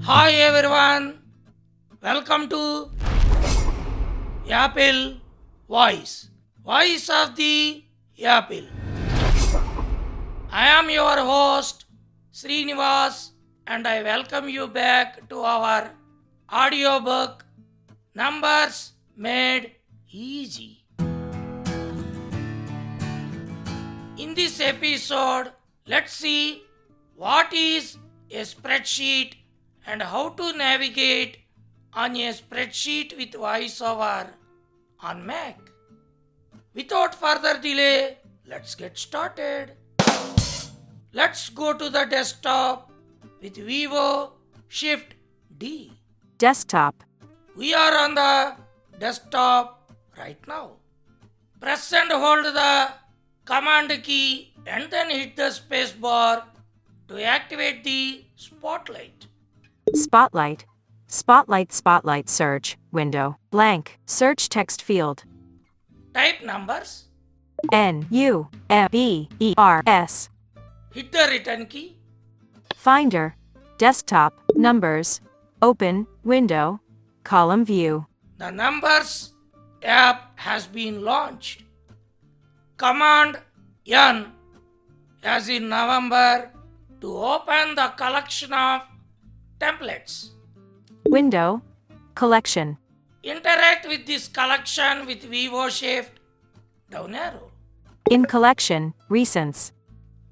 Hi everyone, welcome to Apple Voice of the Apple. I am your host Srinivas and I welcome you back to our audiobook Numbers Made Easy. In this episode, let's see what is a spreadsheet and how to navigate on a spreadsheet with VoiceOver on Mac. Without further delay, let's get started. Let's go to the desktop with Vivo Shift D. Desktop. We are on the desktop right now. Press and hold the command key and then hit the space bar to activate the spotlight. Spotlight. Spotlight search window. Blank. Search text field. Type numbers. NUMBERS. Hit the return key. Finder. Desktop. Numbers. Open. Window. Column view. The Numbers app has been launched. Command N as in November to open the collection of templates. Window. Collection. Interact with this collection with Vivo Shift down arrow. In collection. Recents.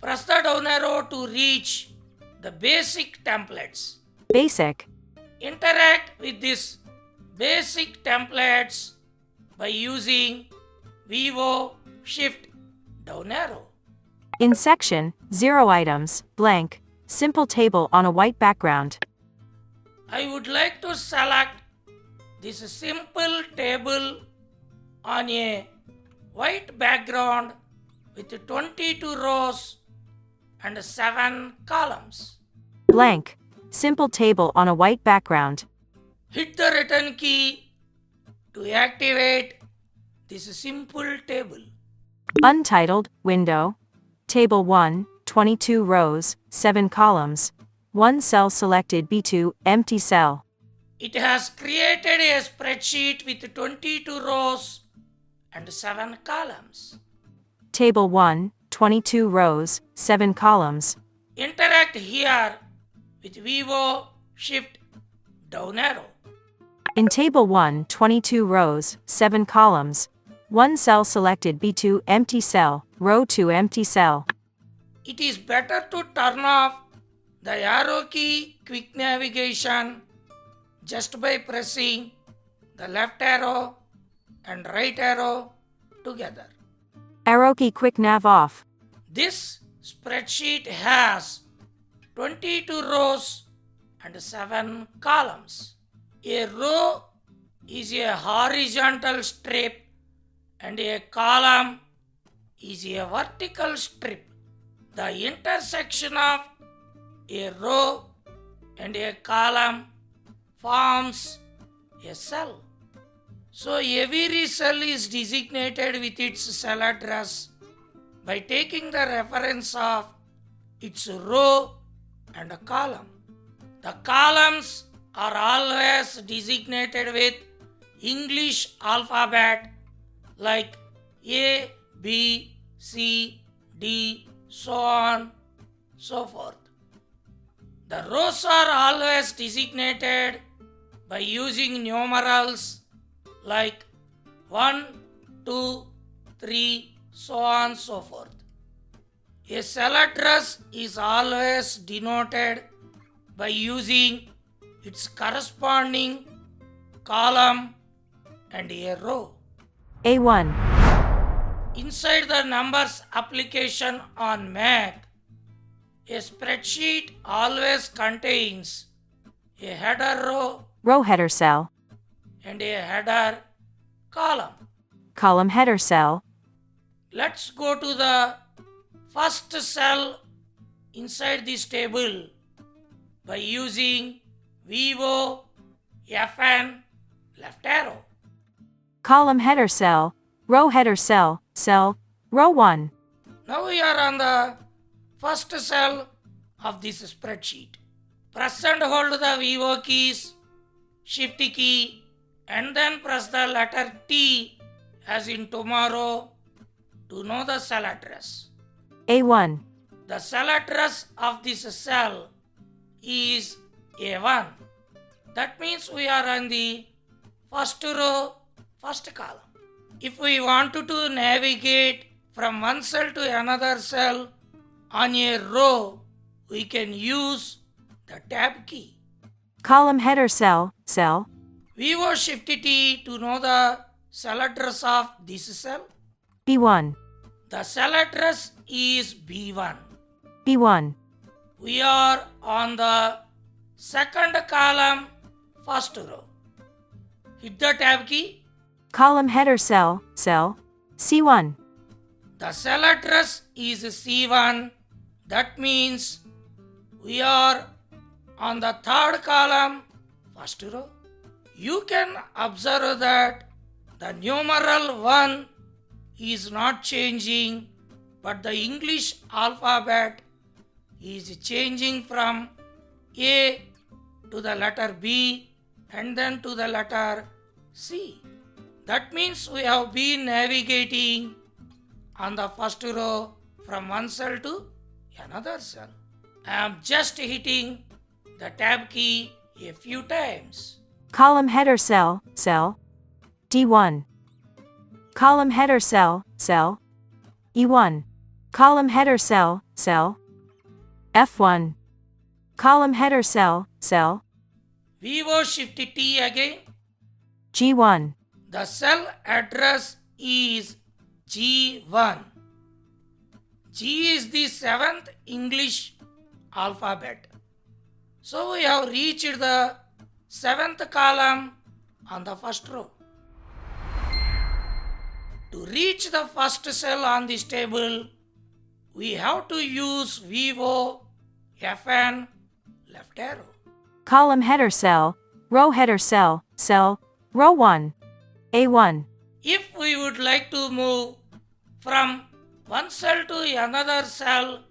Press the down arrow to reach the basic templates. Basic. Interact with these basic templates by using Vivo Shift down arrow. In section. 0 items. Blank. Simple table on a white background. I would like to select this simple table on a white background with 22 rows and 7 columns. Blank. Simple table on a white background. Hit the return key to activate this simple table. Untitled. Window. Table 1. 22 rows. 7 columns. 1 cell selected. B2. Empty cell. It has created a spreadsheet with 22 rows and 7 columns. Table 1. 22 rows. 7 columns. Interact here with Vivo Shift down arrow. In table 1. 22 rows. 7 columns. 1 cell selected. B2. Empty cell. Row 2. Empty cell. It is better to turn off the arrow key quick navigation just by pressing the left arrow and right arrow together. Arrow key quick nav off. This spreadsheet has 22 rows and 7 columns. A row is a horizontal strip and a column is a vertical strip. The intersection of a row and a column forms a cell. So every cell is designated with its cell address by taking the reference of its row and a column. The columns are always designated with English alphabet like A, B, C, D, so on, so forth. The rows are always designated by using numerals like 1, 2, 3, so on, so forth. A cell address is always denoted by using its corresponding column and a row. A1. Inside the Numbers application on Mac, a spreadsheet always contains a header row, Row header cell. and a header column. Column header cell. Let's go to the first cell inside this table by using Vivo FN left arrow. Column header cell. Row header cell. Cell. Row 1. Now we are on the first cell of this spreadsheet. Press and hold the VO keys, Shift key, and then press the letter T as in tomorrow to know the cell address. A1. The cell address of this cell is A1. That means we are on the first row, first column. If we want to navigate from one cell to another cell on a row, we can use the tab key. Column header cell, cell. VO Shift T to know the cell address of this cell. B1. The cell address is B1. B1. We are on the second column, first row. Hit the tab key. Column header cell, cell. C1. The cell address is C1. That means we are on the third column, first row. You can observe that the numeral 1 is not changing, but the English alphabet is changing from A to the letter B and then to the letter C. That means we have been navigating on the first row from one cell to another cell. I am just hitting the tab key a few times. Column header cell, cell. D1. Column header cell, cell. E1. Column header cell, cell. F1. Column header cell, cell. VO Shift T again. G1. The cell address is G1. G is the 7th English alphabet. So we have reached the 7th column on the first row. To reach the first cell on this table, we have to use VO FN left arrow. Column header cell, row header cell, cell, row 1. A1. If we would like to move from one cell to another cell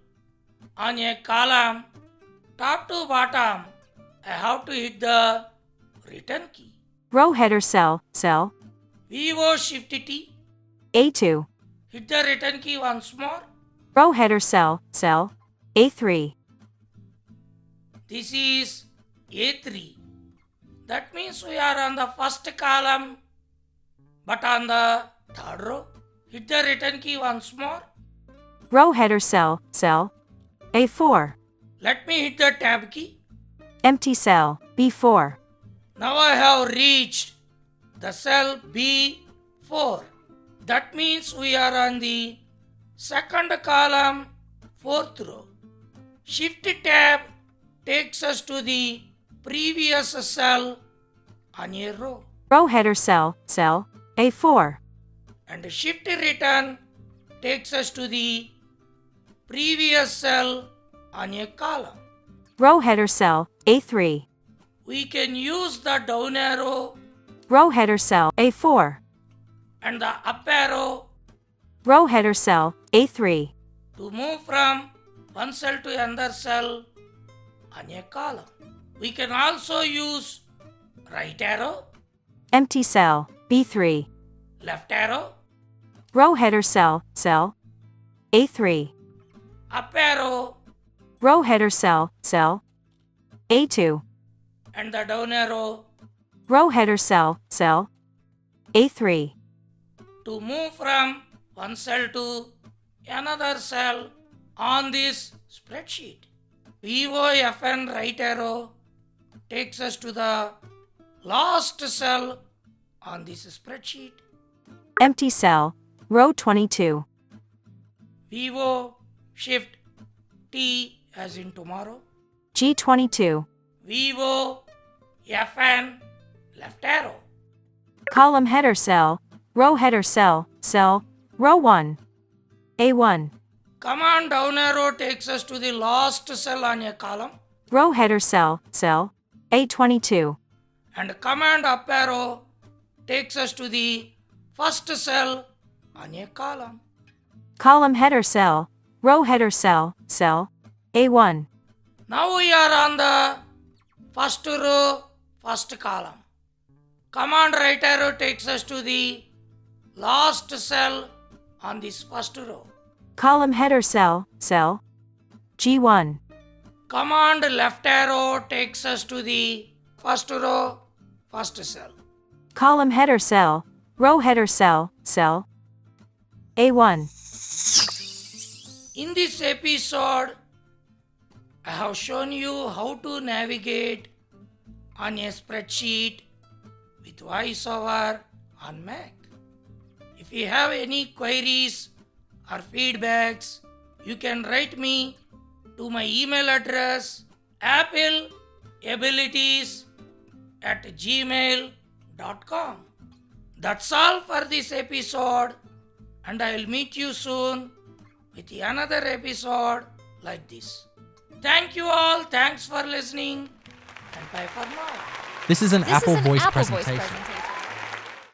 on a column, top to bottom, I have to hit the return key. Row header cell, cell. VO Shift T. A2. Hit the return key once more. Row header cell, cell. A3. This is A3. That means we are on the first column, but on the third row. Hit the return key once more. Row header cell, cell. A4. Let me hit the tab key. Empty cell, B4. Now I have reached the cell B4. That means we are on the second column, fourth row. Shift tab takes us to the previous cell on a row. Row header cell, cell. A4. And shift return takes us to the previous cell on a column. Row header cell, A3. We can use the down arrow Row header cell, A4. and the up arrow Row header cell, A3. to move from one cell to another cell on a column. We can also use right arrow, Empty cell, B3. left arrow, Row header cell, cell. A3. up arrow, Row header cell, cell. A2. and the down arrow Row header cell, cell. A3. to move from one cell to another cell on this spreadsheet. VOFN right arrow takes us to the last cell on this spreadsheet. Empty cell, row 22. VO Shift T as in tomorrow. G22. VO FN left arrow. Column header cell, row header cell, cell, row 1. A1. Command down arrow takes us to the last cell on a column. Row header cell, cell. A22. And command up arrow takes us to the first cell on a column. Column header cell, row header cell, cell. A1. Now we are on the first row, first column. Command right arrow takes us to the last cell on this first row. Column header cell, cell G1. Command left arrow takes us to the first row, first cell. Column header cell, row header cell, cell A1. In this episode, I have shown you how to navigate on a spreadsheet with VoiceOver on Mac. If you have any queries or feedbacks, you can write me to my email address appleabilities@gmail.com. That's all for this episode, and I will meet you soon with another episode like this. Thank you all. Thanks for listening, and bye for now. This is an Apple Voice presentation.